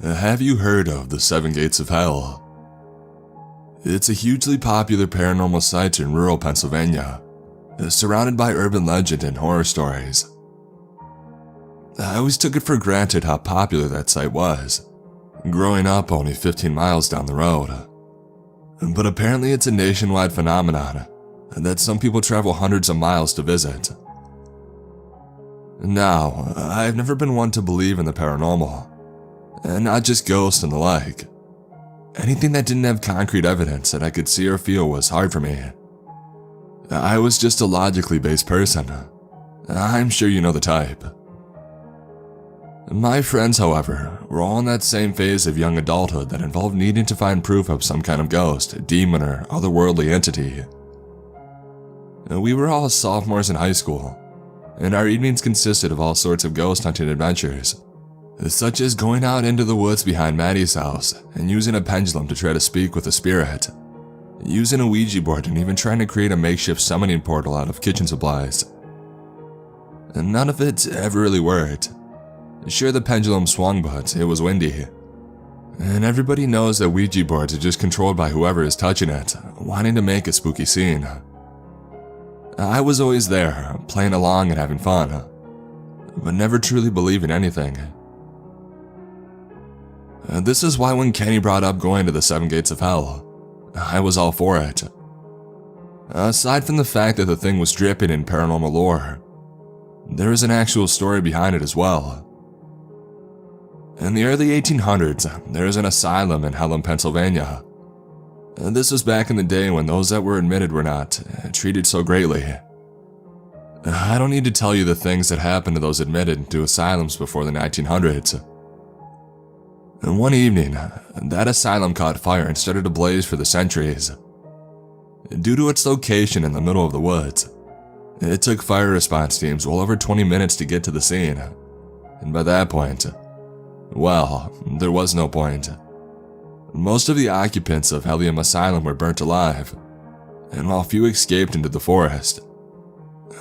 Have you heard of the Seven Gates of Hell? It's a hugely popular paranormal site in rural Pennsylvania, surrounded by urban legend and horror stories. I always took it for granted how popular that site was, growing up only 15 miles down the road. But apparently it's a nationwide phenomenon that some people travel hundreds of miles to visit. Now, I've never been one to believe in the paranormal, and not just ghosts and the like. Anything that didn't have concrete evidence that I could see or feel was hard for me. I was just a logically based person. I'm sure you know the type. My friends, however, were all in that same phase of young adulthood that involved needing to find proof of some kind of ghost, demon, or otherworldly entity. We were all sophomores in high school, and our evenings consisted of all sorts of ghost hunting adventures, such as going out into the woods behind Maddie's house and using a pendulum to try to speak with a spirit, using a Ouija board, and even trying to create a makeshift summoning portal out of kitchen supplies. And none of it ever really worked. Sure, the pendulum swung, but it was windy. And everybody knows that Ouija boards are just controlled by whoever is touching it, wanting to make a spooky scene. I was always there, playing along and having fun, but never truly believing anything. This is why when Kenny brought up going to the Seven Gates of Hell, I was all for it. Aside from the fact that the thing was dripping in paranormal lore, there is an actual story behind it as well. In the early 1800s, there was an asylum in Hallam, Pennsylvania. This was back in the day when those that were admitted were not treated so greatly. I don't need to tell you the things that happened to those admitted to asylums before the 1900s. And one evening, that asylum caught fire and started to blaze for the centuries. Due to its location in the middle of the woods, it took fire response teams well over 20 minutes to get to the scene. And by that point, well, there was no point. Most of the occupants of Hallam Asylum were burnt alive, and while few escaped into the forest,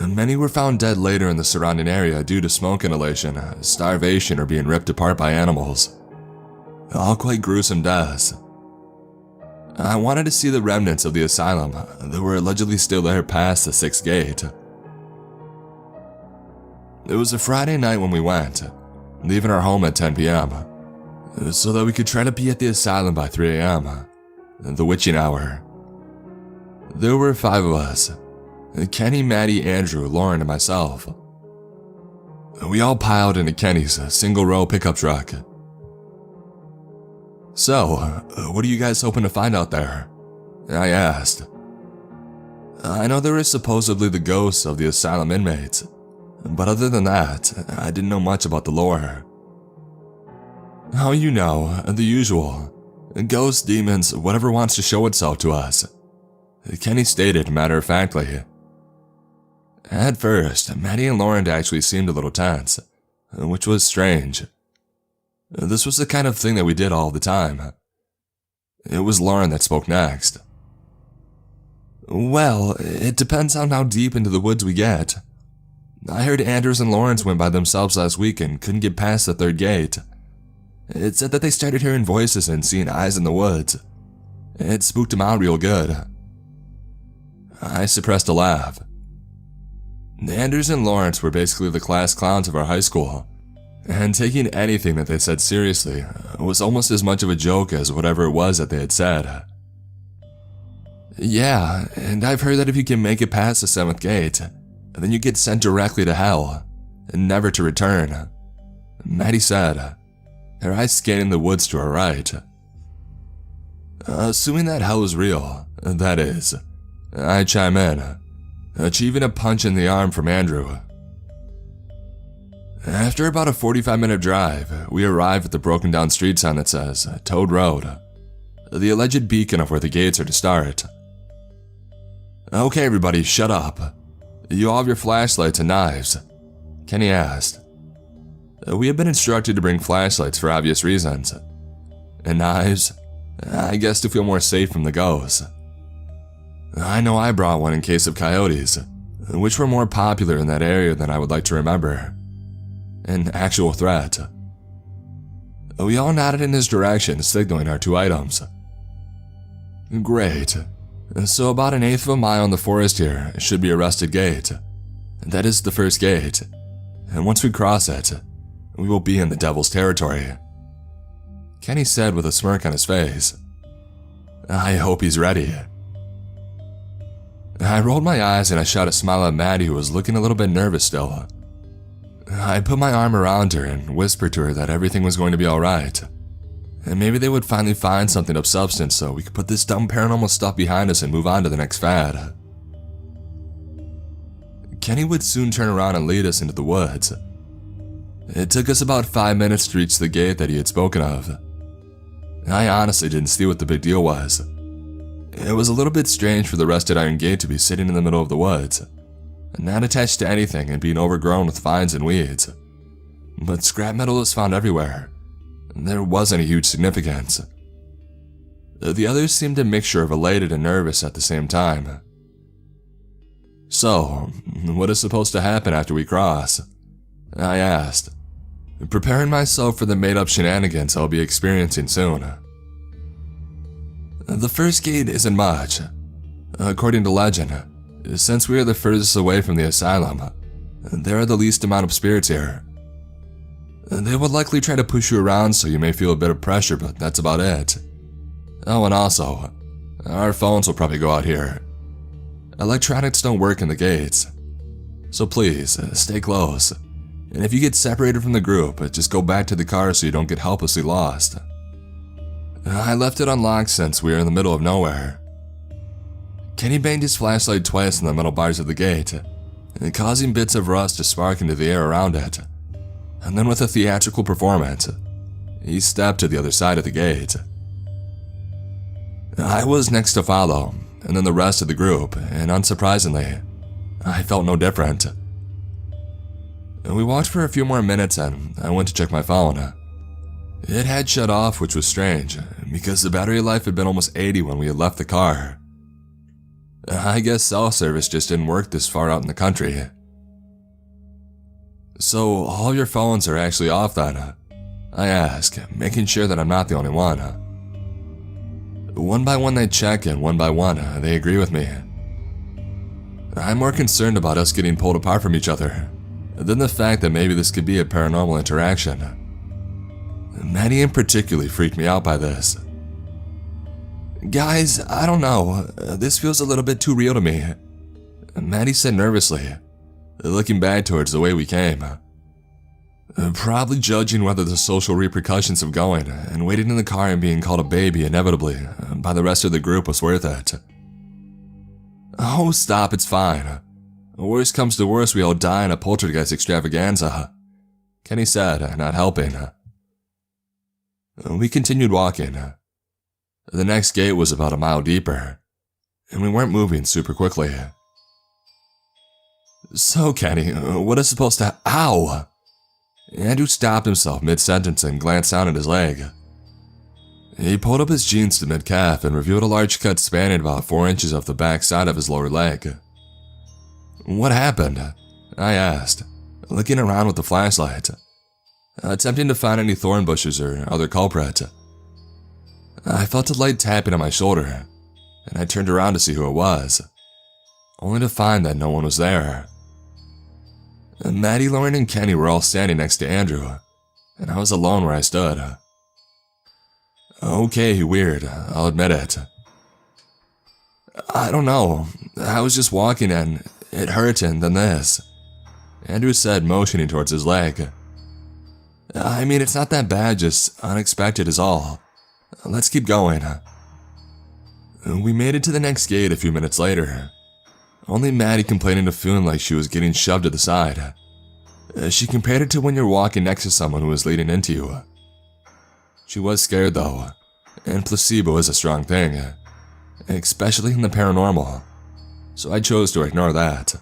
many were found dead later in the surrounding area due to smoke inhalation, starvation, or being ripped apart by animals. All quite gruesome deaths. I wanted to see the remnants of the asylum that were allegedly still there past the 6th gate. It was a Friday night when we went, leaving our home at 10 p.m., so that we could try to be at the asylum by 3 a.m., the witching hour. There were 5 of us: Kenny, Maddie, Andrew, Lauren, and myself. We all piled into Kenny's single-row pickup truck. "So, what are you guys hoping to find out there?" I asked. I know there is supposedly the ghosts of the asylum inmates, but other than that, I didn't know much about the lore. "Oh, you know, the usual. Ghosts, demons, whatever wants to show itself to us," Kenny stated matter-of-factly. At first, Maddie and Lauren actually seemed a little tense, which was strange. This was the kind of thing that we did all the time. It was Lauren that spoke next. "Well, it depends on how deep into the woods we get. I heard Anders and Lawrence went by themselves last week and couldn't get past the 3rd gate. It said that they started hearing voices and seeing eyes in the woods. It spooked them out real good." I suppressed a laugh. Anders and Lawrence were basically the class clowns of our high school, and taking anything that they said seriously was almost as much of a joke as whatever it was that they had said. "Yeah, and I've heard that if you can make it past the 7th gate, then you get sent directly to hell, and never to return," Maddie said, her eyes scanning the woods to her right. "Assuming that hell is real, that is," I chime in, achieving a punch in the arm from Andrew. After about a 45-minute drive, we arrive at the broken-down street sign that says Toad Road, the alleged beacon of where the gates are to start. "Okay, everybody, shut up. You all have your flashlights and knives?" Kenny asked. We had been instructed to bring flashlights for obvious reasons. And knives? I guess to feel more safe from the ghosts. I know I brought one in case of coyotes, which were more popular in that area than I would like to remember. An actual threat. We all nodded in his direction, signaling our 2 items. Great. So about an eighth of a mile in the forest here should be a rusted gate. That is the first gate. And once we cross it, we will be in the devil's territory. Kenny said with a smirk on his face. I hope he's ready. I rolled my eyes and I shot a smile at Maddie, who was looking a little bit nervous still. I put my arm around her and whispered to her that everything was going to be alright. And maybe they would finally find something of substance so we could put this dumb paranormal stuff behind us and move on to the next fad. Kenny would soon turn around and lead us into the woods. It took us about 5 minutes to reach the gate that he had spoken of. I honestly didn't see what the big deal was. It was a little bit strange for the rusted iron gate to be sitting in the middle of the woods, not attached to anything and being overgrown with vines and weeds. But scrap metal was found everywhere. There wasn't a huge significance. The others seemed a mixture of elated and nervous at the same time. So, what is supposed to happen after we cross? I asked, preparing myself for the made-up shenanigans I'll be experiencing soon. The first gate isn't much. According to legend, since we are the furthest away from the asylum, there are the least amount of spirits here. They would likely try to push you around so you may feel a bit of pressure, but that's about it. Oh, and also, our phones will probably go out here. Electronics don't work in the gates. So please, stay close. And if you get separated from the group, just go back to the car so you don't get helplessly lost. I left it unlocked since we are in the middle of nowhere. Kenny banged his flashlight twice in the metal bars of the gate, causing bits of rust to spark into the air around it. And then with a theatrical performance, he stepped to the other side of the gate. I was next to follow, and then the rest of the group, and unsurprisingly, I felt no different. We walked for a few more minutes and I went to check my phone. It had shut off, which was strange, because the battery life had been almost 80 when we had left the car. I guess cell service just didn't work this far out in the country. So, all your phones are actually off then? I ask, making sure that I'm not the only one. One by one they check, and one by one they agree with me. I'm more concerned about us getting pulled apart from each other than the fact that maybe this could be a paranormal interaction. Maddie in particular freaked me out by this. Guys, I don't know, this feels a little bit too real to me, Maddie said nervously, looking back towards the way we came. Probably judging whether the social repercussions of going and waiting in the car and being called a baby inevitably by the rest of the group was worth it. Oh, stop, it's fine. Worst comes to worst, we all die in a poltergeist extravaganza, Kenny said, not helping. We continued walking. The next gate was about a mile deeper, and we weren't moving super quickly. So, Kenny, what is supposed to— Ow! Andrew stopped himself mid-sentence and glanced down at his leg. He pulled up his jeans to mid-calf and revealed a large cut spanning about 4 inches off the back side of his lower leg. What happened? I asked, looking around with the flashlight, attempting to find any thorn bushes or other culprit. I felt a light tapping on my shoulder, and I turned around to see who it was, only to find that no one was there. Maddie, Lauren, and Kenny were all standing next to Andrew, and I was alone where I stood. Okay, weird, I'll admit it. I don't know, I was just walking and it hurt, and then this, Andrew said, motioning towards his leg. I mean, it's not that bad, just unexpected is all. Let's keep going. We made it to the next gate a few minutes later, only Maddie complaining of feeling like she was getting shoved to the side. She compared it to when you're walking next to someone who is leaning into you. She was scared though, and placebo is a strong thing, especially in the paranormal, so I chose to ignore that.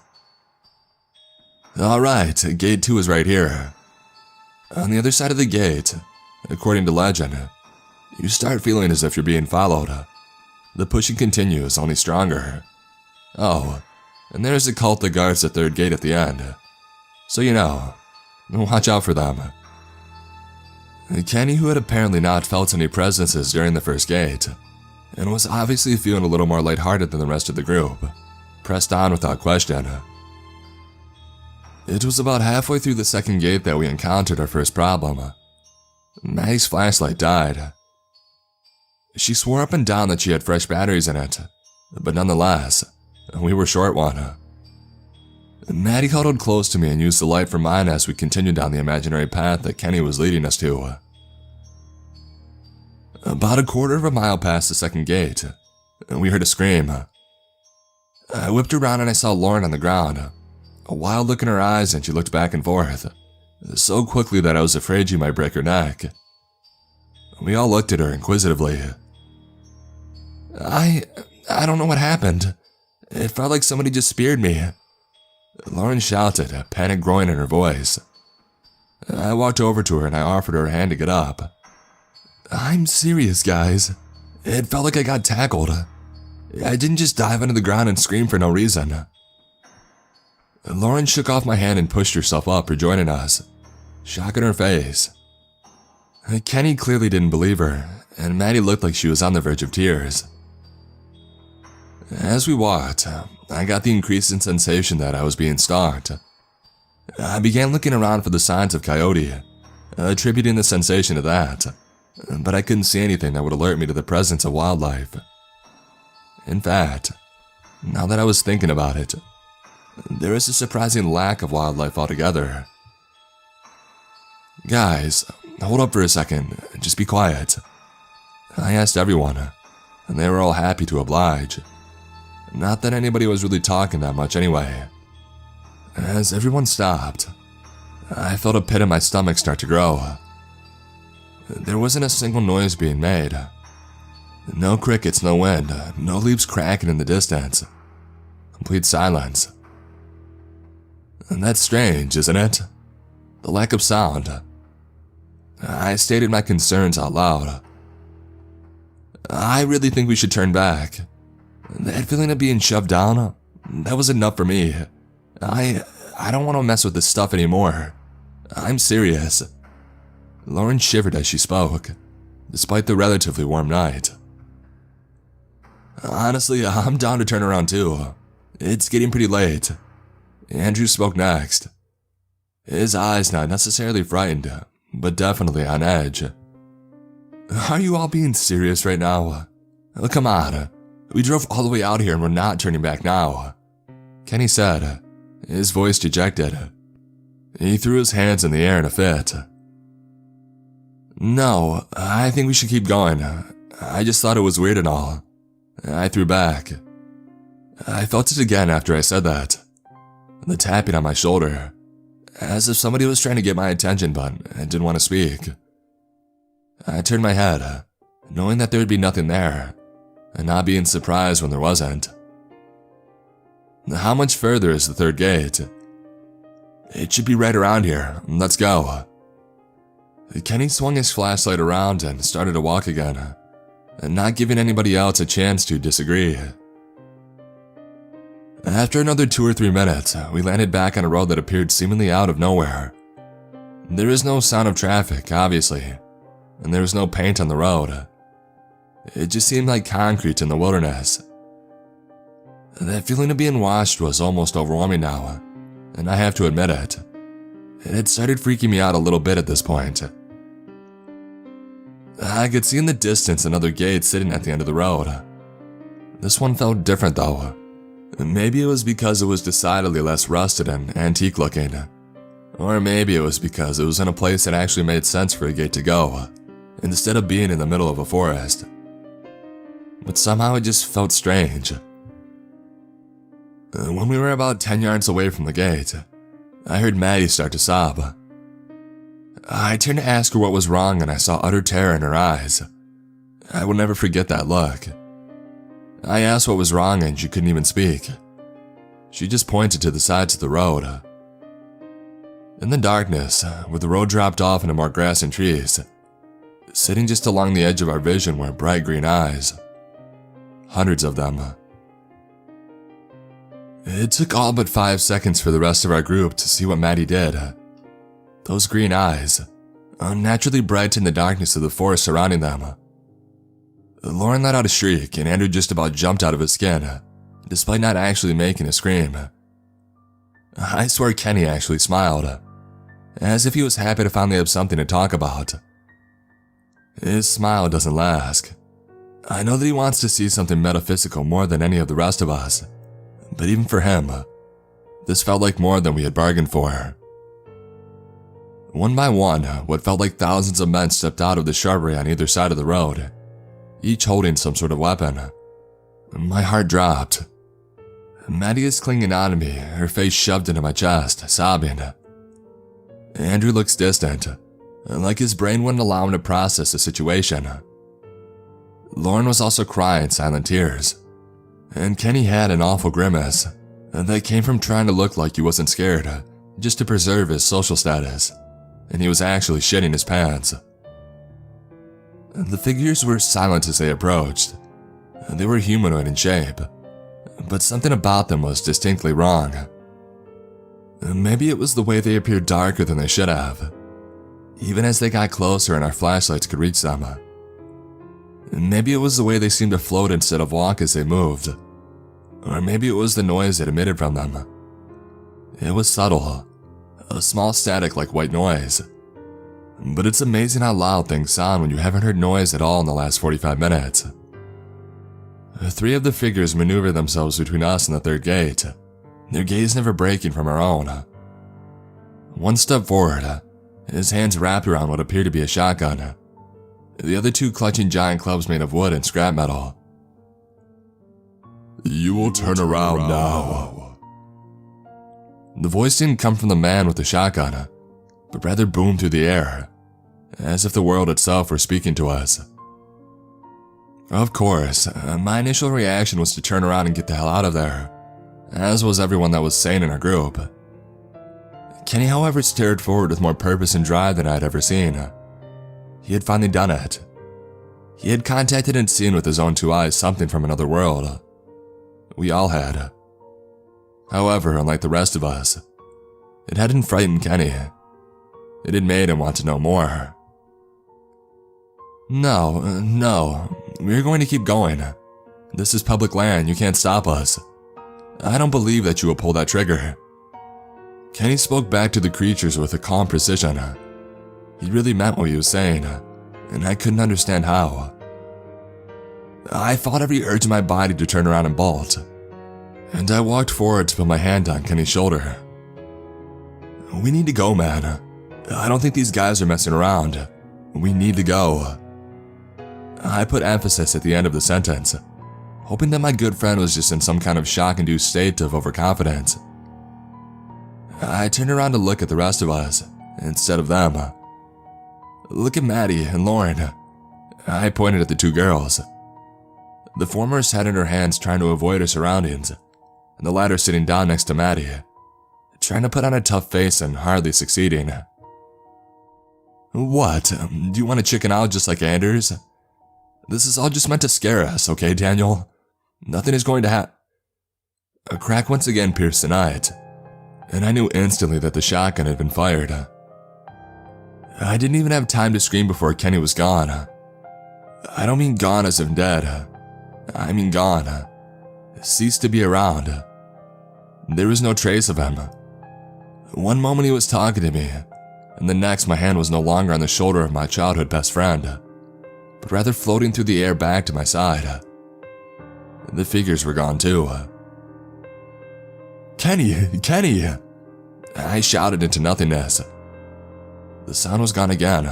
Alright, gate 2 is right here. On the other side of the gate, according to legend, you start feeling as if you're being followed. The pushing continues, only stronger. Oh, and there's a cult that guards the third gate at the end. So you know, watch out for them. Kenny, who had apparently not felt any presences during the first gate, and was obviously feeling a little more lighthearted than the rest of the group, pressed on without question. It was about halfway through the second gate that we encountered our first problem. Maddie's flashlight died. She swore up and down that she had fresh batteries in it, but nonetheless, we were short one. Maddie huddled close to me and used the light for mine as we continued down the imaginary path that Kenny was leading us to. About a quarter of a mile past the second gate, we heard a scream. I whipped around and I saw Lauren on the ground, a wild look in her eyes, and she looked back and forth, so quickly that I was afraid she might break her neck. We all looked at her inquisitively. I don't know what happened. It felt like somebody just speared me. Lauren shouted, a panic growing in her voice. I walked over to her and I offered her a hand to get up. I'm serious, guys. It felt like I got tackled. I didn't just dive into the ground and scream for no reason. Lauren shook off my hand and pushed herself up, rejoining us, shock in her face. Kenny clearly didn't believe her, and Maddie looked like she was on the verge of tears. As we walked, I got the increasing sensation that I was being stalked. I began looking around for the signs of coyote, attributing the sensation to that, but I couldn't see anything that would alert me to the presence of wildlife. In fact, now that I was thinking about it, there is a surprising lack of wildlife altogether. Guys, hold up for a second, just be quiet. I asked everyone, and they were all happy to oblige. Not that anybody was really talking that much anyway. As everyone stopped, I felt a pit in my stomach start to grow. There wasn't a single noise being made. No crickets, no wind, no leaves cracking in the distance. Complete silence. And that's strange, isn't it? The lack of sound. I stated my concerns out loud. I really think we should turn back. That feeling of being shoved down, that was enough for me. I don't want to mess with this stuff anymore. I'm serious. Lauren shivered as she spoke, despite the relatively warm night. Honestly, I'm down to turn around too. It's getting pretty late. Andrew spoke next. His eyes not necessarily frightened, but definitely on edge. Are you all being serious right now? Come on. We drove all the way out here and we're not turning back now, Kenny said, his voice dejected. He threw his hands in the air in a fit. No, I think we should keep going. I just thought it was weird and all. I threw back. I felt it again after I said that. The tapping on my shoulder, as if somebody was trying to get my attention but I didn't want to speak. I turned my head, knowing that there would be nothing there, and not being surprised when there wasn't. How much further is the third gate? It should be right around here. Let's go. Kenny swung his flashlight around and started to walk again, not giving anybody else a chance to disagree. After another 2 or 3 minutes, we landed back on a road that appeared seemingly out of nowhere. There is no sound of traffic, obviously, and there was no paint on the road. It just seemed like concrete in the wilderness. That feeling of being watched was almost overwhelming now, and I have to admit it. It had started freaking me out a little bit at this point. I could see in the distance another gate sitting at the end of the road. This one felt different though. Maybe it was because it was decidedly less rusted and antique looking. Or maybe it was because it was in a place that actually made sense for a gate to go, instead of being in the middle of a forest. But somehow it just felt strange. When we were about 10 yards away from the gate, I heard Maddie start to sob. I turned to ask her what was wrong and I saw utter terror in her eyes. I will never forget that look. I asked what was wrong and she couldn't even speak. She just pointed to the sides of the road. In the darkness, where the road dropped off into more grass and trees, sitting just along the edge of our vision were bright green eyes. Hundreds of them. It took all but 5 seconds for the rest of our group to see what Maddie did. Those green eyes, unnaturally bright in the darkness of the forest surrounding them. Lauren let out a shriek, and Andrew just about jumped out of his skin, despite not actually making a scream. I swear Kenny actually smiled, as if he was happy to finally have something to talk about. His smile doesn't last. I know that he wants to see something metaphysical more than any of the rest of us, but even for him, this felt like more than we had bargained for. One by one, what felt like thousands of men stepped out of the shrubbery on either side of the road, each holding some sort of weapon. My heart dropped. Maddie is clinging on to me, her face shoved into my chest, sobbing. Andrew looks distant, like his brain wouldn't allow him to process the situation. Lauren was also crying silent tears, and Kenny had an awful grimace that came from trying to look like he wasn't scared, just to preserve his social status, and he was actually shitting his pants. The figures were silent as they approached. They were humanoid in shape, but something about them was distinctly wrong. Maybe it was the way they appeared darker than they should have, even as they got closer and our flashlights could reach them. Maybe it was the way they seemed to float instead of walk as they moved, or maybe it was the noise it emitted from them. It was subtle, a small static like white noise, but it's amazing how loud things sound when you haven't heard noise at all in the last 45 minutes. 3 of the figures maneuvered themselves between us and the third gate, their gaze never breaking from our own. One stepped forward, his hands wrapped around what appeared to be a shotgun, the other 2 clutching giant clubs made of wood and scrap metal. "You will turn around now." The voice didn't come from the man with the shotgun, but rather boomed through the air, as if the world itself were speaking to us. Of course, my initial reaction was to turn around and get the hell out of there, as was everyone that was sane in our group. Kenny, however, stared forward with more purpose and drive than I had ever seen. He had finally done it. He had contacted and seen with his own 2 eyes something from another world. We all had. However, unlike the rest of us, it hadn't frightened Kenny. It had made him want to know more. No, we're going to keep going. This is public land, you can't stop us. I don't believe that you will pull that trigger. Kenny spoke back to the creatures with a calm precision. He really meant what he was saying, and I couldn't understand how. I fought every urge in my body to turn around and bolt, and I walked forward to put my hand on Kenny's shoulder. "We need to go, man. I don't think these guys are messing around. We need to go." I put emphasis at the end of the sentence, hoping that my good friend was just in some kind of shock-induced state of overconfidence. I turned around to look at the rest of us, instead of them. "Look at Maddie and Lauren." I pointed at the 2 girls. The former sat in her hands trying to avoid her surroundings, and the latter sitting down next to Maddie, trying to put on a tough face and hardly succeeding. "What? Do you want to chicken out just like Anders? This is all just meant to scare us, okay, Daniel? Nothing is going to happen." A crack once again pierced the night, and I knew instantly that the shotgun had been fired. I didn't even have time to scream before Kenny was gone. I don't mean gone as if dead. I mean gone. Ceased to be around. There was no trace of him. One moment he was talking to me, and the next my hand was no longer on the shoulder of my childhood best friend, but rather floating through the air back to my side. The figures were gone too. Kenny! I shouted into nothingness. The sound was gone again,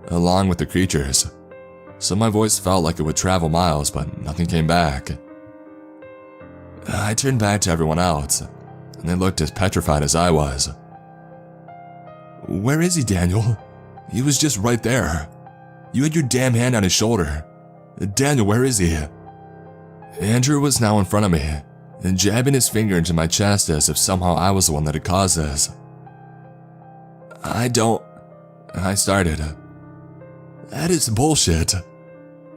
along with the creatures, so my voice felt like it would travel miles, but nothing came back. I turned back to everyone else, and they looked as petrified as I was. "Where is he, Daniel? He was just right there. You had your damn hand on his shoulder. Daniel, where is he?" Andrew was now in front of me, and jabbing his finger into my chest as if somehow I was the one that had caused this. I started. "That is bullshit."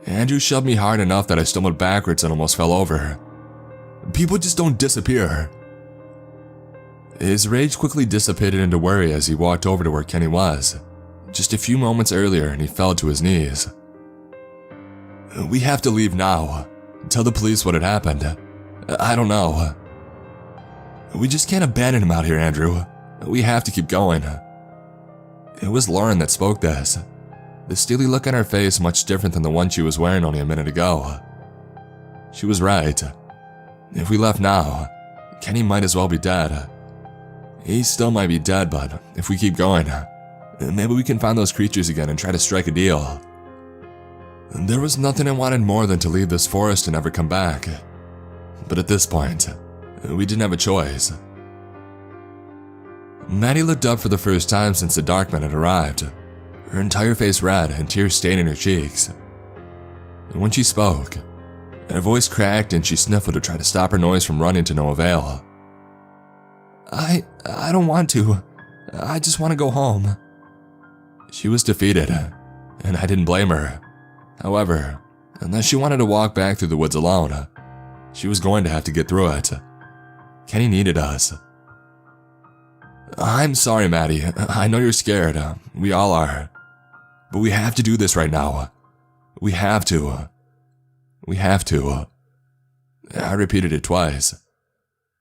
Andrew shoved me hard enough that I stumbled backwards and almost fell over. "People just don't disappear." His rage quickly dissipated into worry as he walked over to where Kenny was, just a few moments earlier, and he fell to his knees. "We have to leave now. Tell the police what had happened. I don't know. We just can't abandon him out here, Andrew. We have to keep going." It was Lauren that spoke this, the steely look on her face much different than the one she was wearing only a minute ago. She was right. If we left now, Kenny might as well be dead. He still might be dead, but if we keep going, maybe we can find those creatures again and try to strike a deal. There was nothing I wanted more than to leave this forest and never come back. But at this point, we didn't have a choice. Maddie looked up for the first time since the Darkman had arrived, her entire face red and tears staining her cheeks. When she spoke, her voice cracked and she sniffled to try to stop her noise from running to no avail. I don't want to. I just want to go home." She was defeated, and I didn't blame her. However, unless she wanted to walk back through the woods alone, she was going to have to get through it. Kenny needed us. "I'm sorry, Maddie. I know you're scared. We all are. But we have to do this right now. We have to. We have to." I repeated it twice.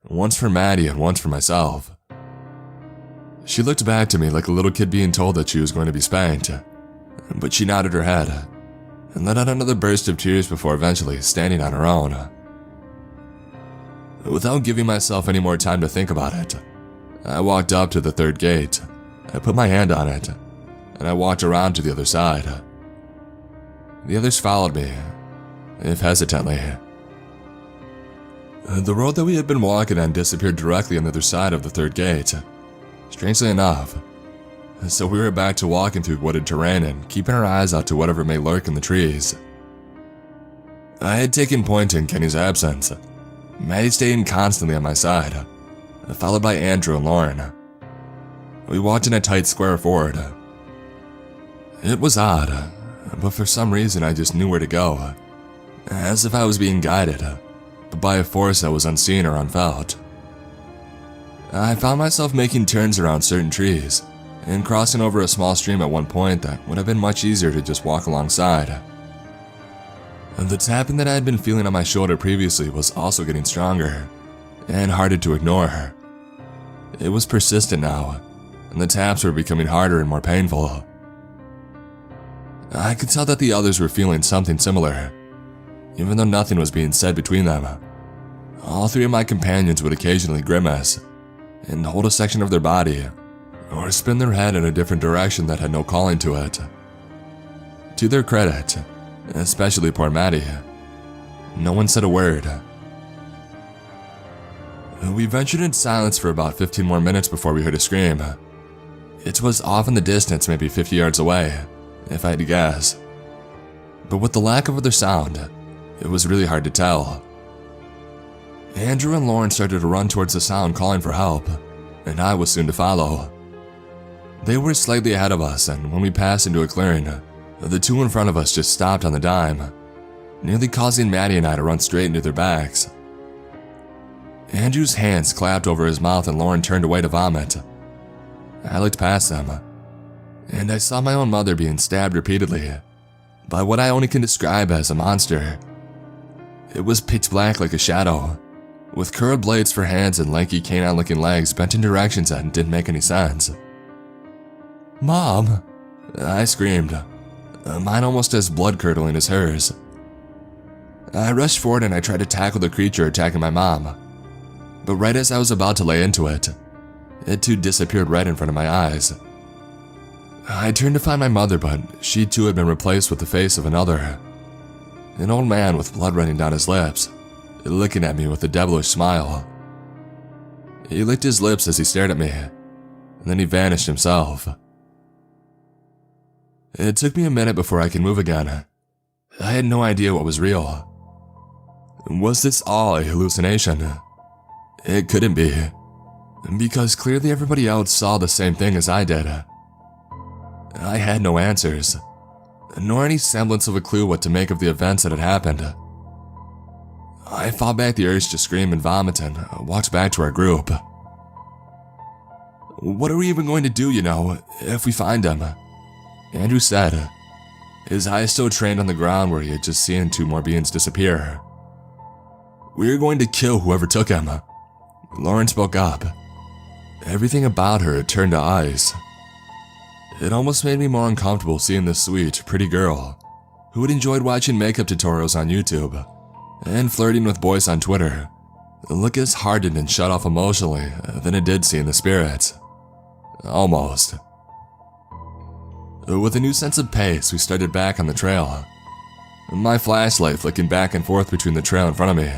Once for Maddie and once for myself. She looked back to me like a little kid being told that she was going to be spanked, but she nodded her head and let out another burst of tears before eventually standing on her own. Without giving myself any more time to think about it, I walked up to the third gate. I put my hand on it, and I walked around to the other side. The others followed me, if hesitantly. The road that we had been walking on disappeared directly on the other side of the third gate, strangely enough, so we were back to walking through wooded terrain and keeping our eyes out to whatever may lurk in the trees. I had taken point in Kenny's absence, Maddie staying constantly on my side, followed by Andrew and Lauren. We walked in a tight square forward. It was odd, but for some reason I just knew where to go, as if I was being guided, but by a force that was unseen or unfelt. I found myself making turns around certain trees, and crossing over a small stream at one point that would have been much easier to just walk alongside. The tapping that I had been feeling on my shoulder previously was also getting stronger, and harder to ignore. It was persistent now, and the taps were becoming harder and more painful. I could tell that the others were feeling something similar, even though nothing was being said between them. All three of my companions would occasionally grimace, and hold a section of their body, or spin their head in a different direction that had no calling to it. To their credit, especially poor Maddie, no one said a word. We ventured in silence for about 15 more minutes before we heard a scream. It was off in the distance, maybe 50 yards away, if I had to guess. But with the lack of other sound, it was really hard to tell. Andrew and Lauren started to run towards the sound, calling for help, and I was soon to follow. They were slightly ahead of us, and when we passed into a clearing, the two in front of us just stopped on the dime, nearly causing Maddie and I to run straight into their backs. Andrew's hands clapped over his mouth and Lauren turned away to vomit. I looked past them, and I saw my own mother being stabbed repeatedly by what I only can describe as a monster. It was pitch black like a shadow, with curved blades for hands and lanky canine-looking legs bent in directions that didn't make any sense. "Mom!" I screamed, mine almost as blood-curdling as hers. I rushed forward and I tried to tackle the creature attacking my mom, but right as I was about to lay into it, it too disappeared right in front of my eyes. I turned to find my mother, but she too had been replaced with the face of another. An old man with blood running down his lips, looking at me with a devilish smile. He licked his lips as he stared at me, and then he vanished himself. It took me a minute before I could move again. I had no idea what was real. Was this all a hallucination? It couldn't be, because clearly everybody else saw the same thing as I did. I had no answers, nor any semblance of a clue what to make of the events that had happened. I fought back the urge to scream and vomit and walked back to our group. "What are we even going to do, if we find him?" Andrew said, his eyes still trained on the ground where he had just seen 2 more beings disappear. "We're going to kill whoever took him." Lauren spoke up. Everything about her had turned to ice. It almost made me more uncomfortable seeing this sweet, pretty girl who had enjoyed watching makeup tutorials on YouTube and flirting with boys on Twitter look as hardened and shut off emotionally than it did seeing the spirits. Almost. With a new sense of pace, we started back on the trail. My flashlight flicking back and forth between the trail in front of me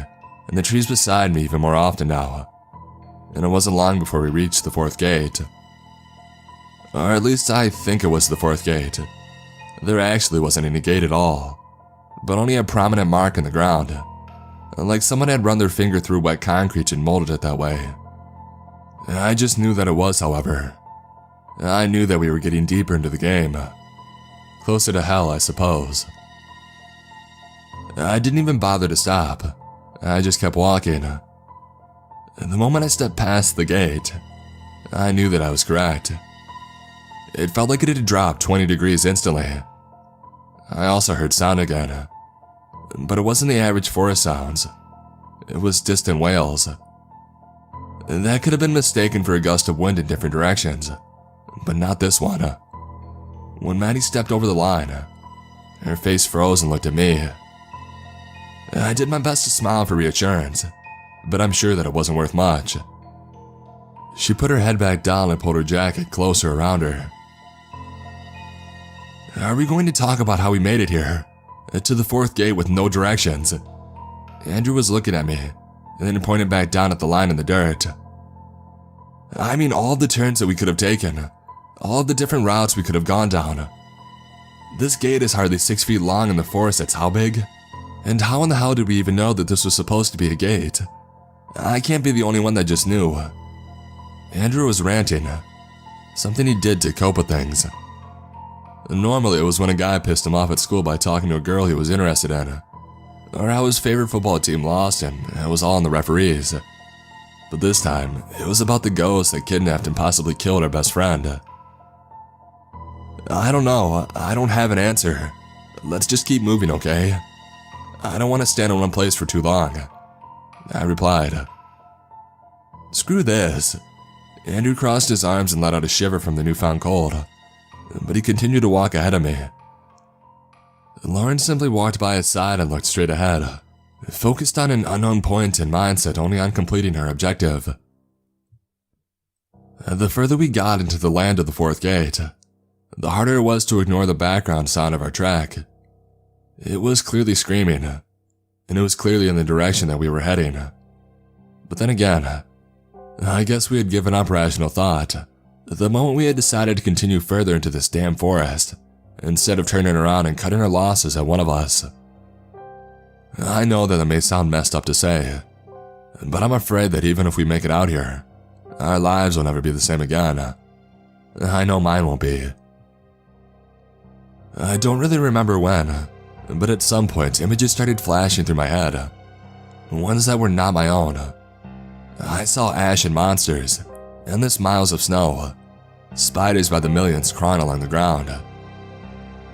and the trees beside me even more often now. And it wasn't long before we reached the 4th gate. Or at least I think it was the 4th gate. There actually wasn't any gate at all, but only a prominent mark in the ground, like someone had run their finger through wet concrete and molded it that way. I just knew that it was, however. I knew that we were getting deeper into the game. Closer to hell, I suppose. I didn't even bother to stop. I just kept walking. The moment I stepped past the gate, I knew that I was correct. It felt like it had dropped 20 degrees instantly. I also heard sound again, but it wasn't the average forest sounds. It was distant wails. That could have been mistaken for a gust of wind in different directions, but not this one. When Maddie stepped over the line, her face froze and looked at me. I did my best to smile for reassurance, but I'm sure that it wasn't worth much. She put her head back down and pulled her jacket closer around her. "Are we going to talk about how we made it here? To the 4th gate with no directions?" Andrew was looking at me, and then pointed back down at the line in the dirt. "I mean all of the turns that we could have taken, all of the different routes we could have gone down. This gate is hardly 6 feet long in the forest that's how big? And how in the hell did we even know that this was supposed to be a gate? I can't be the only one that just knew." Andrew was ranting, something he did to cope with things. Normally it was when a guy pissed him off at school by talking to a girl he was interested in, or how his favorite football team lost and it was all on the referees. But this time, it was about the ghost that kidnapped and possibly killed our best friend. "I don't know, I don't have an answer. Let's just keep moving, okay? I don't want to stand in one place for too long," I replied. "Screw this." Andrew crossed his arms and let out a shiver from the newfound cold, but he continued to walk ahead of me. Lauren simply walked by his side and looked straight ahead, focused on an unknown point and mindset only on completing her objective. The further we got into the land of the 4th gate, the harder it was to ignore the background sound of our track. It was clearly screaming, and it was clearly in the direction that we were heading. But then again, I guess we had given up rational thought the moment we had decided to continue further into this damn forest, instead of turning around and cutting our losses at one of us. I know that may sound messed up to say, but I'm afraid that even if we make it out here, our lives will never be the same again. I know mine won't be. I don't really remember when, but at some point images started flashing through my head, ones that were not my own. I saw ash and monsters, endless miles of snow, spiders by the millions crawling along the ground.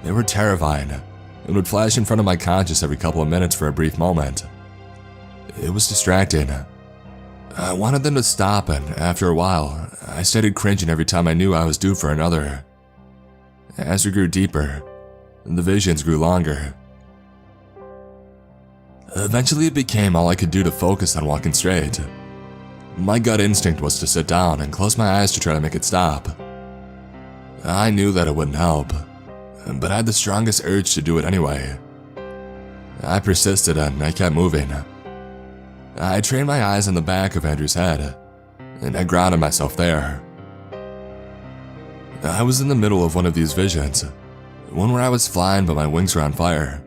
They were terrifying and would flash in front of my conscious every couple of minutes for a brief moment. It was distracting. I wanted them to stop, and after a while, I started cringing every time I knew I was due for another. As we grew deeper, the visions grew longer. Eventually it became all I could do to focus on walking straight. My gut instinct was to sit down and close my eyes to try to make it stop. I knew that it wouldn't help, but I had the strongest urge to do it anyway. I persisted and I kept moving. I trained my eyes on the back of Andrew's head, and I grounded myself there. I was in the middle of one of these visions, one where I was flying but my wings were on fire,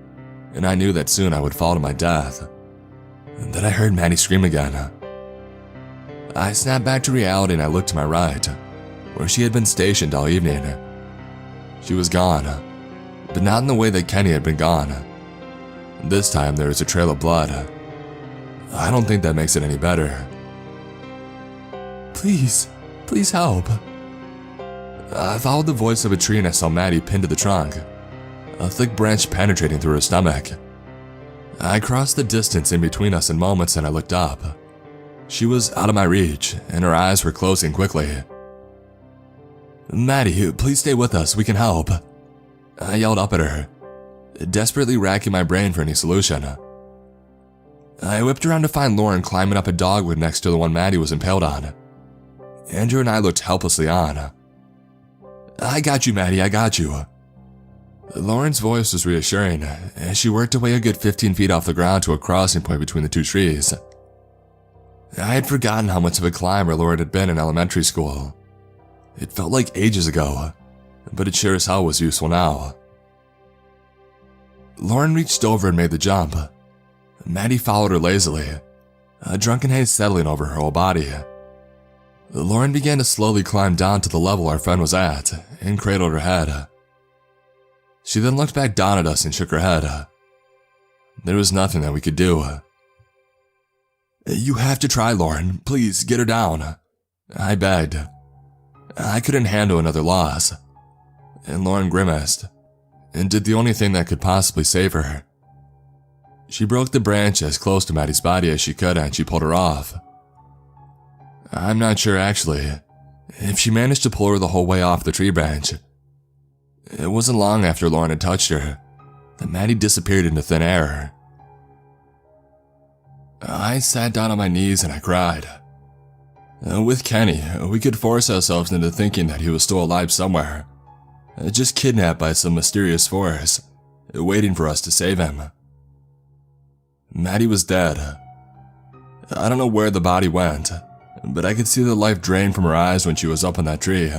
and I knew that soon I would fall to my death. And then I heard Maddie scream again. I snapped back to reality and I looked to my right, where she had been stationed all evening. She was gone, but not in the way that Kenny had been gone. This time there was a trail of blood. I don't think that makes it any better. Please help. I followed the voice of a tree and I saw Maddie pinned to the trunk, a thick branch penetrating through her stomach. I crossed the distance in between us in moments and I looked up. She was out of my reach and her eyes were closing quickly. "Maddie, please stay with us, we can help," I yelled up at her, desperately racking my brain for any solution. I whipped around to find Lauren climbing up a dogwood next to the one Maddie was impaled on. Andrew and I looked helplessly on. "I got you, Maddie, I got you." Lauren's voice was reassuring as she worked her way a good 15 feet off the ground to a crossing point between the two trees. I had forgotten how much of a climber Lauren had been in elementary school. It felt like ages ago, but it sure as hell was useful now. Lauren reached over and made the jump. Maddie followed her lazily, a drunken haze settling over her whole body. Lauren began to slowly climb down to the level our friend was at and cradled her head. She then looked back down at us and shook her head. There was nothing that we could do. "You have to try, Lauren. Please, get her down," I begged. I couldn't handle another loss, and Lauren grimaced and did the only thing that could possibly save her. She broke the branch as close to Maddie's body as she could and she pulled her off. I'm not sure actually if she managed to pull her the whole way off the tree branch. It wasn't long after Lauren had touched her that Maddie disappeared into thin air. I sat down on my knees and I cried. With Kenny, we could force ourselves into thinking that he was still alive somewhere, just kidnapped by some mysterious force, waiting for us to save him. Maddie was dead. I don't know where the body went, but I could see the life drain from her eyes when she was up on that tree.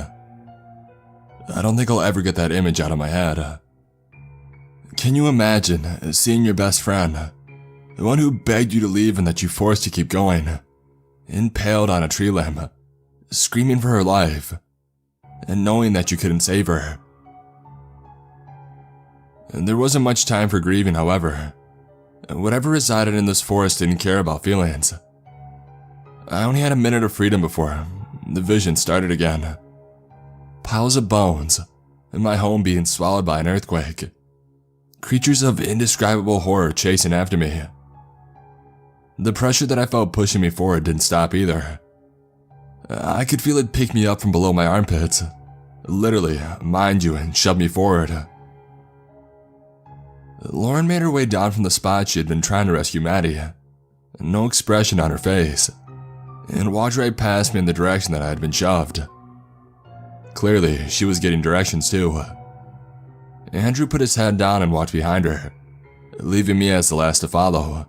I don't think I'll ever get that image out of my head. Can you imagine seeing your best friend, the one who begged you to leave and that you forced to keep going, impaled on a tree limb, screaming for her life, and knowing that you couldn't save her? There wasn't much time for grieving, however. Whatever resided in this forest didn't care about feelings. I only had a minute of freedom before the vision started again. Piles of bones, and my home being swallowed by an earthquake. Creatures of indescribable horror chasing after me. The pressure that I felt pushing me forward didn't stop either. I could feel it pick me up from below my armpits, literally, mind you, and shove me forward. Lauren made her way down from the spot she had been trying to rescue Maddie, no expression on her face, and walked right past me in the direction that I had been shoved. Clearly, she was getting directions too. Andrew put his head down and walked behind her, leaving me as the last to follow.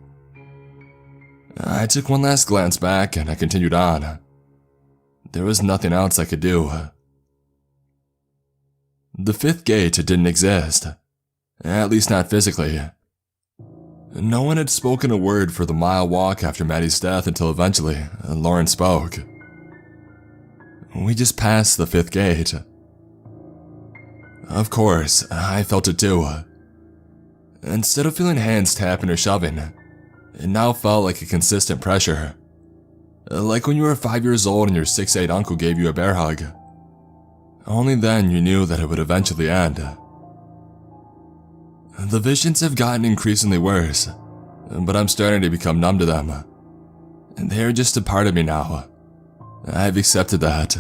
I took one last glance back and I continued on. There was nothing else I could do. The fifth gate didn't exist, at least not physically. No one had spoken a word for the mile walk after Maddie's death until eventually Lauren spoke. We just passed the fifth gate. Of course, I felt it too. Instead of feeling hands tapping or shoving, it now felt like a consistent pressure. Like when you were 5 years old and your 6'8" uncle gave you a bear hug. Only then you knew that it would eventually end. The visions have gotten increasingly worse, but I'm starting to become numb to them. They are just a part of me now. I've accepted that.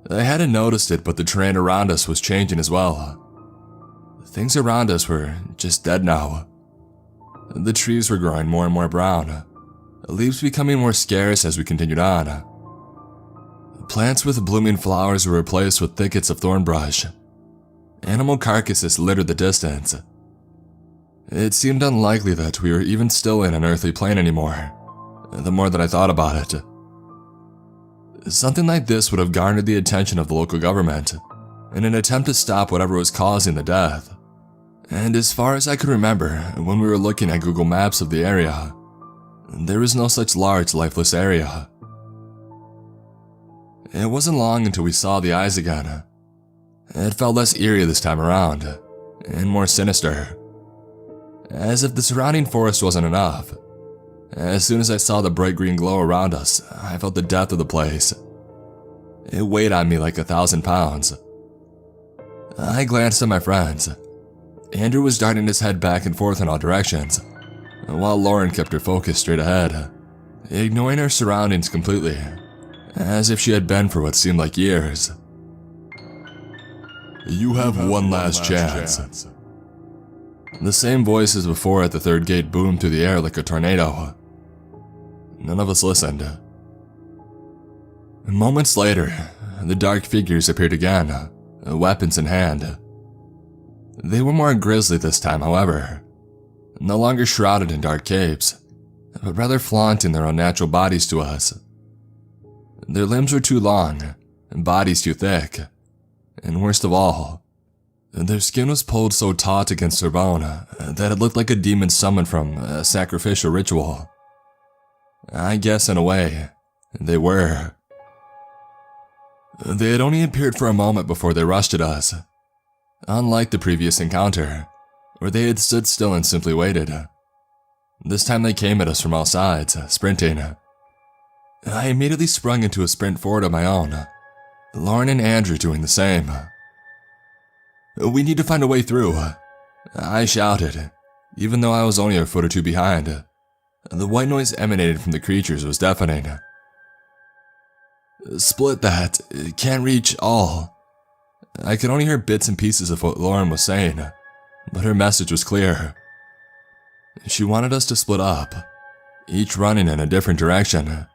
I hadn't noticed it, but the terrain around us was changing as well. Things around us were just dead now. The trees were growing more and more brown, leaves becoming more scarce as we continued on. Plants with blooming flowers were replaced with thickets of thorn brush. Animal carcasses littered the distance. It seemed unlikely that we were even still in an earthly plane anymore, the more that I thought about it. Something like this would have garnered the attention of the local government in an attempt to stop whatever was causing the death. And as far as I could remember, when we were looking at Google Maps of the area, there was no such large, lifeless area. It wasn't long until we saw the eyes again. It felt less eerie this time around, and more sinister. As if the surrounding forest wasn't enough. As soon as I saw the bright green glow around us, I felt the depth of the place. It weighed on me like 1,000 pounds. I glanced at my friends. Andrew was darting his head back and forth in all directions, while Lauren kept her focus straight ahead, ignoring her surroundings completely, as if she had been for what seemed like years. "You have one last chance." The same voice as before at the third gate boomed through the air like a tornado. None of us listened. Moments later, the dark figures appeared again, weapons in hand. They were more grisly this time, however, no longer shrouded in dark capes, but rather flaunting their unnatural bodies to us. Their limbs were too long, and bodies too thick, and worst of all, their skin was pulled so taut against their bone that it looked like a demon summoned from a sacrificial ritual. I guess in a way, they were. They had only appeared for a moment before they rushed at us, unlike the previous encounter, where they had stood still and simply waited. This time they came at us from all sides, sprinting. I immediately sprung into a sprint forward of my own, Lauren and Andrew doing the same. "We need to find a way through," I shouted, even though I was only a foot or two behind. The white noise emanated from the creatures was deafening. "Split that, can't reach all." I could only hear bits and pieces of what Lauren was saying, but her message was clear. She wanted us to split up, each running in a different direction,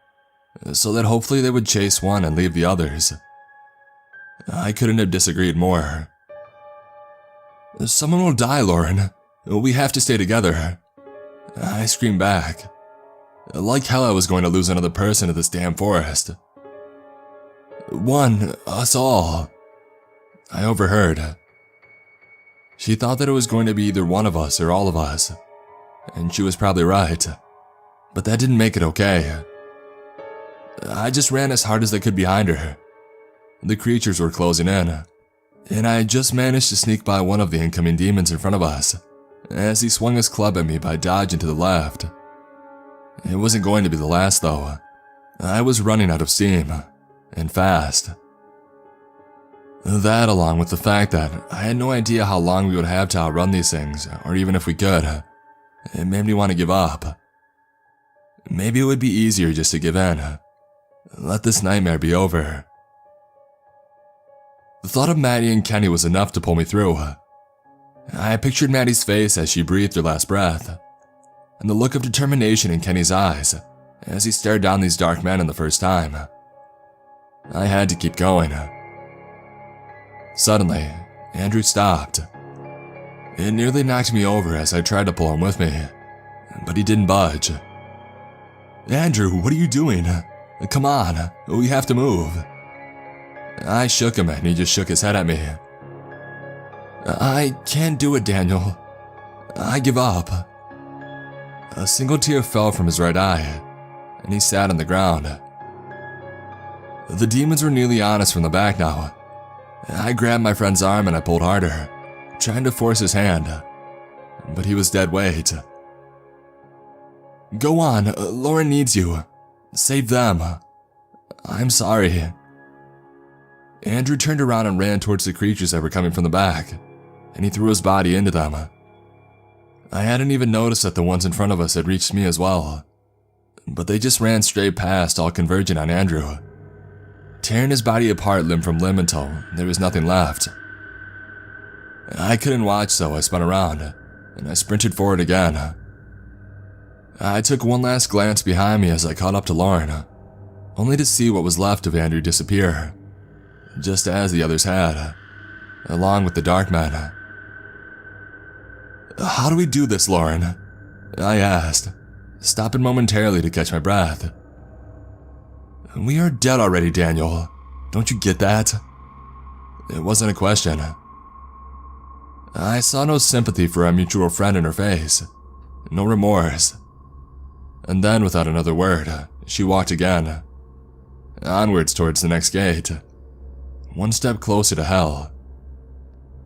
so that hopefully they would chase one and leave the others. I couldn't have disagreed more. "Someone will die, Lauren. We have to stay together," I screamed back. Like hell I was going to lose another person to this damn forest. "One, us all," I overheard. She thought that it was going to be either one of us or all of us, and she was probably right, but that didn't make it okay. I just ran as hard as I could behind her. The creatures were closing in, and I had just managed to sneak by one of the incoming demons in front of us, as he swung his club at me by dodging to the left. It wasn't going to be the last though. I was running out of steam, and fast. That, along with the fact that I had no idea how long we would have to outrun these things, or even if we could, it made me want to give up. Maybe it would be easier just to give in. Let this nightmare be over. The thought of Maddie and Kenny was enough to pull me through. I pictured Maddie's face as she breathed her last breath, and the look of determination in Kenny's eyes as he stared down these dark men the first time. I had to keep going. Suddenly, Andrew stopped. It nearly knocked me over as I tried to pull him with me, but he didn't budge. "Andrew, what are you doing? Come on, we have to move." I shook him and he just shook his head at me. "I can't do it, Daniel. I give up." A single tear fell from his right eye, and he sat on the ground. The demons were nearly on us from the back now. I grabbed my friend's arm and I pulled harder, trying to force his hand, but he was dead weight. "Go on, Lauren needs you. Save them. I'm sorry." Andrew turned around and ran towards the creatures that were coming from the back, and he threw his body into them. I hadn't even noticed that the ones in front of us had reached me as well, but they just ran straight past, all converging on Andrew, tearing his body apart limb from limb until there was nothing left. I couldn't watch, so I spun around, and I sprinted forward again. I took one last glance behind me as I caught up to Lauren, only to see what was left of Andrew disappear, just as the others had, along with the dark men. "How do we do this, Lauren?" I asked, stopping momentarily to catch my breath. "We are dead already, Daniel. Don't you get that?" It wasn't a question. I saw no sympathy for our mutual friend in her face, no remorse. And then, without another word, she walked again, onwards towards the next gate, one step closer to hell.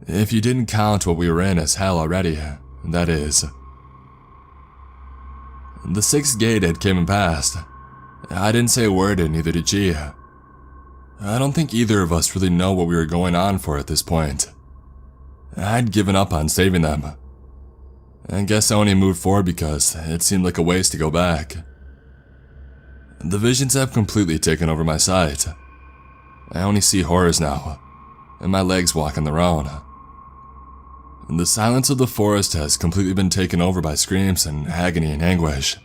If you didn't count what we were in as hell already, that is. The sixth gate had came and passed. I didn't say a word, and neither did she. I don't think either of us really know what we were going on for at this point. I'd given up on saving them. I guess I only moved forward because it seemed like a waste to go back. The visions have completely taken over my sight. I only see horrors now, and my legs walk on their own. The silence of the forest has completely been taken over by screams and agony and anguish.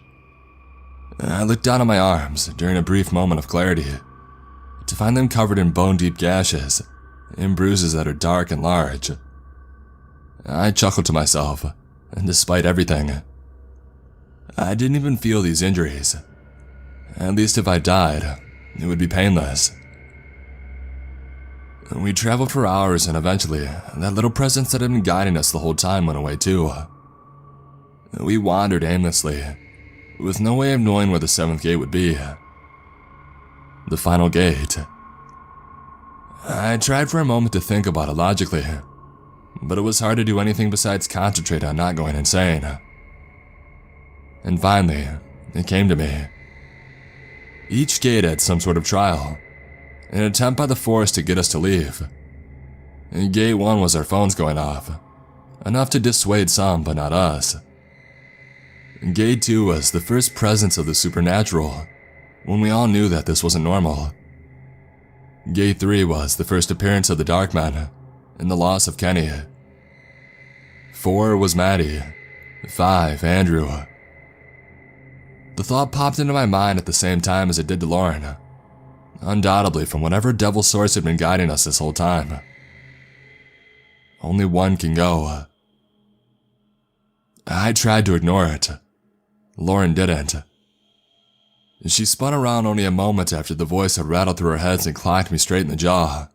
I looked down at my arms during a brief moment of clarity, to find them covered in bone-deep gashes and bruises that are dark and large. I chuckled to myself, and despite everything, I didn't even feel these injuries. At least if I died, it would be painless. We traveled for hours, and eventually, that little presence that had been guiding us the whole time went away too. We wandered aimlessly, with no way of knowing where the seventh gate would be. The final gate. I tried for a moment to think about it logically, but it was hard to do anything besides concentrate on not going insane. And finally, it came to me. Each gate had some sort of trial, an attempt by the forest to get us to leave. And gate 1 was our phones going off, enough to dissuade some but not us. Gate 2 was the first presence of the supernatural, when we all knew that this wasn't normal. Gate 3 was the first appearance of the Darkman, and the loss of Kenny. 4 was Maddie. 5, Andrew. The thought popped into my mind at the same time as it did to Lauren, undoubtedly from whatever devil source had been guiding us this whole time. Only one can go. I tried to ignore it. Lauren didn't. She spun around only a moment after the voice had rattled through her head and clocked me straight in the jaw.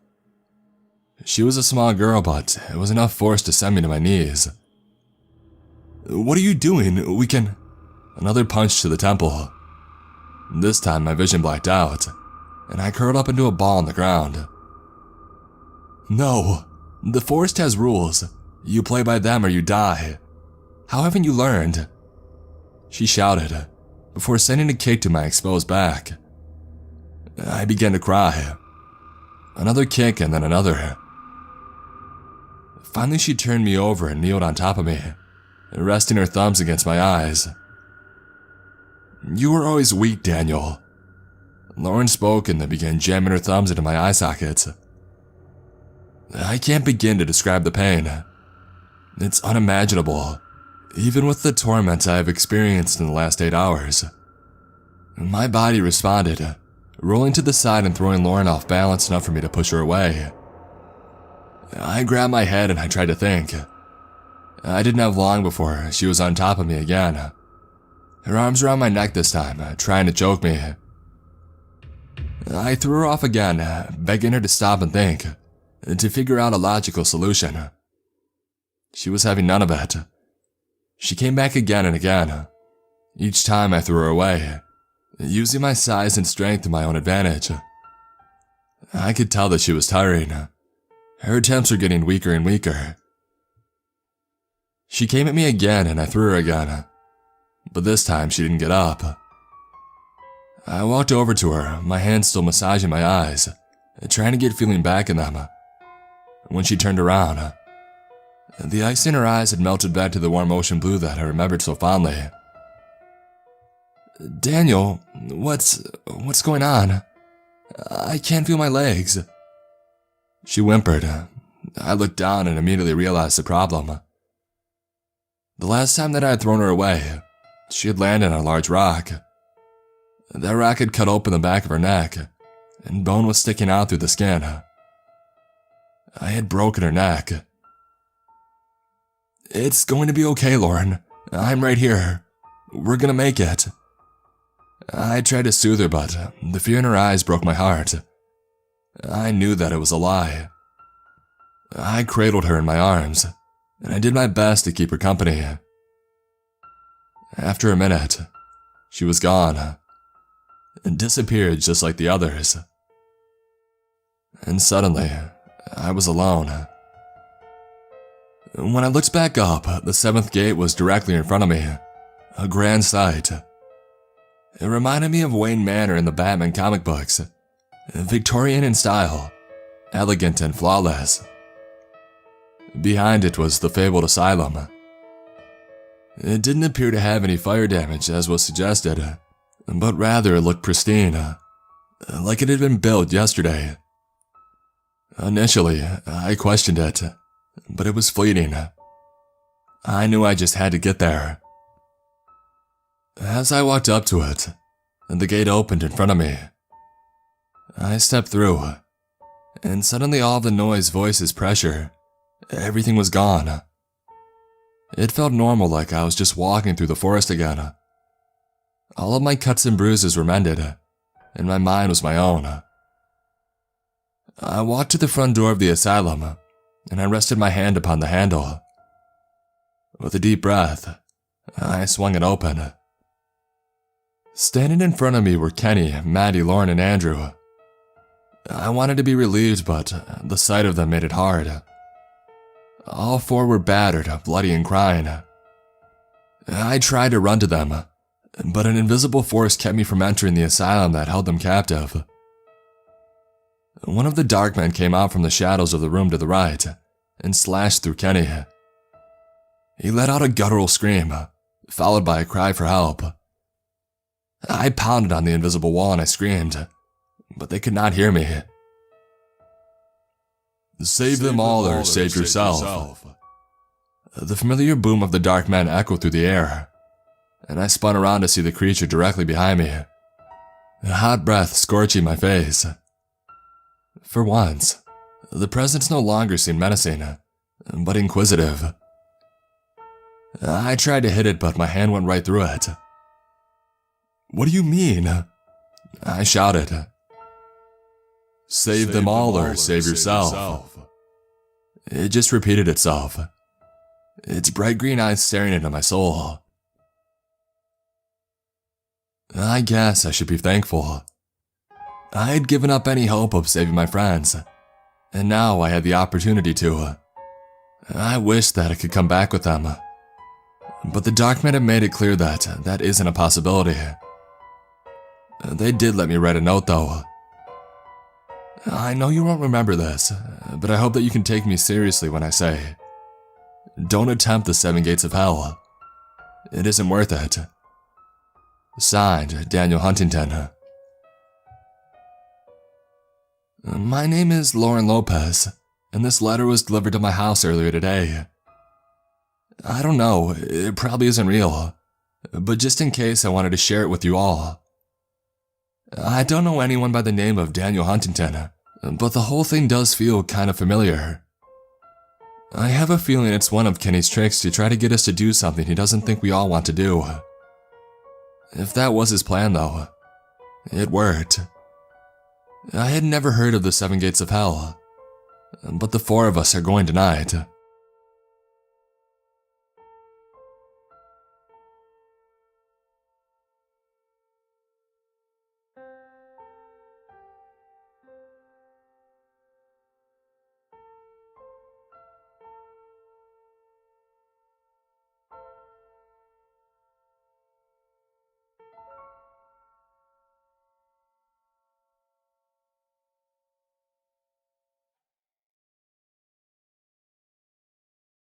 She was a small girl, but it was enough force to send me to my knees. "What are you doing? We can..." Another punch to the temple. This time my vision blacked out, and I curled up into a ball on the ground. "No, the forest has rules. You play by them or you die. How haven't you learned?" She shouted, before sending a kick to my exposed back. I began to cry. Another kick and then another. Finally she turned me over and kneeled on top of me, resting her thumbs against my eyes. "You were always weak, Daniel." Lauren spoke and then began jamming her thumbs into my eye sockets. I can't begin to describe the pain. It's unimaginable, even with the torment I have experienced in the last 8 hours. My body responded, rolling to the side and throwing Lauren off balance enough for me to push her away. I grabbed my head and I tried to think. I didn't have long before she was on top of me again. Her arms around my neck this time, trying to choke me. I threw her off again, begging her to stop and think, to figure out a logical solution. She was having none of it. She came back again and again. Each time I threw her away, using my size and strength to my own advantage. I could tell that she was tiring. Her attempts were getting weaker and weaker. She came at me again and I threw her again, but this time she didn't get up. I walked over to her, my hands still massaging my eyes, trying to get feeling back in them. When she turned around, the ice in her eyes had melted back to the warm ocean blue that I remembered so fondly. "Daniel, what's going on? I can't feel my legs." She whimpered. I looked down and immediately realized the problem. The last time that I had thrown her away, she had landed on a large rock. That rock had cut open the back of her neck, and bone was sticking out through the skin. I had broken her neck. "It's going to be okay, Lauren. I'm right here. We're gonna make it." I tried to soothe her, but the fear in her eyes broke my heart. I knew that it was a lie. I cradled her in my arms, and I did my best to keep her company. After a minute, she was gone, and disappeared just like the others. And suddenly, I was alone. When I looked back up, the seventh gate was directly in front of me, a grand sight. It reminded me of Wayne Manor in the Batman comic books, Victorian in style, elegant and flawless. Behind it was the fabled asylum. It didn't appear to have any fire damage as was suggested, but rather it looked pristine, like it had been built yesterday. Initially, I questioned it, but it was fleeting. I knew I just had to get there. As I walked up to it, the gate opened in front of me. I stepped through, and suddenly all the noise, voices, pressure, everything was gone. It felt normal, like I was just walking through the forest again. All of my cuts and bruises were mended, and my mind was my own. I walked to the front door of the asylum, and I rested my hand upon the handle. With a deep breath, I swung it open. Standing in front of me were Kenny, Maddie, Lauren, and Andrew. I wanted to be relieved, but the sight of them made it hard. All four were battered, bloody, and crying. I tried to run to them, but an invisible force kept me from entering the asylum that held them captive. One of the dark men came out from the shadows of the room to the right and slashed through Kenny. He let out a guttural scream, followed by a cry for help. I pounded on the invisible wall and I screamed, but they could not hear me. Save them all or save yourself. The familiar boom of the dark men echoed through the air, and I spun around to see the creature directly behind me, a hot breath scorching my face. For once, the presence no longer seemed menacing, but inquisitive. I tried to hit it, but my hand went right through it. What do you mean? I shouted. Save them all or save yourself. It just repeated itself, its bright green eyes staring into my soul. I guess I should be thankful. I had given up any hope of saving my friends, and now I had the opportunity to. I wished that I could come back with them, but the Darkmen had made it clear that that isn't a possibility. They did let me write a note though. I know you won't remember this, but I hope that you can take me seriously when I say, don't attempt the 7 gates of hell. It isn't worth it. Signed, Daniel Huntington. My name is Lauren Lopez, and this letter was delivered to my house earlier today. I don't know, it probably isn't real, but just in case I wanted to share it with you all. I don't know anyone by the name of Daniel Huntington, but the whole thing does feel kind of familiar. I have a feeling it's one of Kenny's tricks to try to get us to do something he doesn't think we all want to do. If that was his plan though, it worked. I had never heard of the 7 gates of hell, but the 4 of us are going tonight.